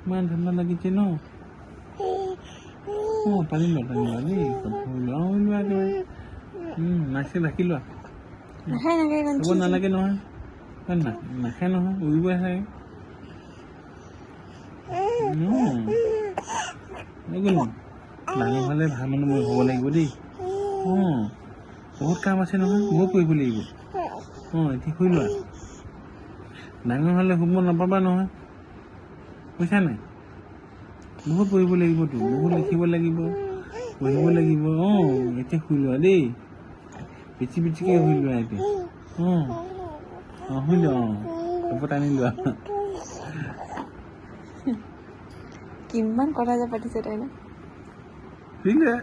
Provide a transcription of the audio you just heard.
ইমান ঠাণ্ডা লাগিছে ন পানী লোৱা দেই লোৱা একেবাৰে নাচে ৰাখি লোৱা হ'ব নালাগে নহয় নাখায় নহয় উৰিবই চাগে ডাঙৰ হ'লে ভাল মানুহ হ'ব লাগিব দেই বহুত কাম আছে নহয় ময়ো কৰিব লাগিব এতিয়া শুই লোৱা ডাঙৰ হ'লে শুব নাপাবা নহয় বুজিছা নাই বহুত পঢ়িব লাগিবতো বহুত লিখিব লাগিব পঢ়িব লাগিব এতিয়া শুই লোৱা দেই পিচিকৈ শুই লোৱা এতিয়া শুই লোৱা কাপোৰ টানি লোৱা কিমান কথা যে পাতিছে তাই ন ঠিক আছে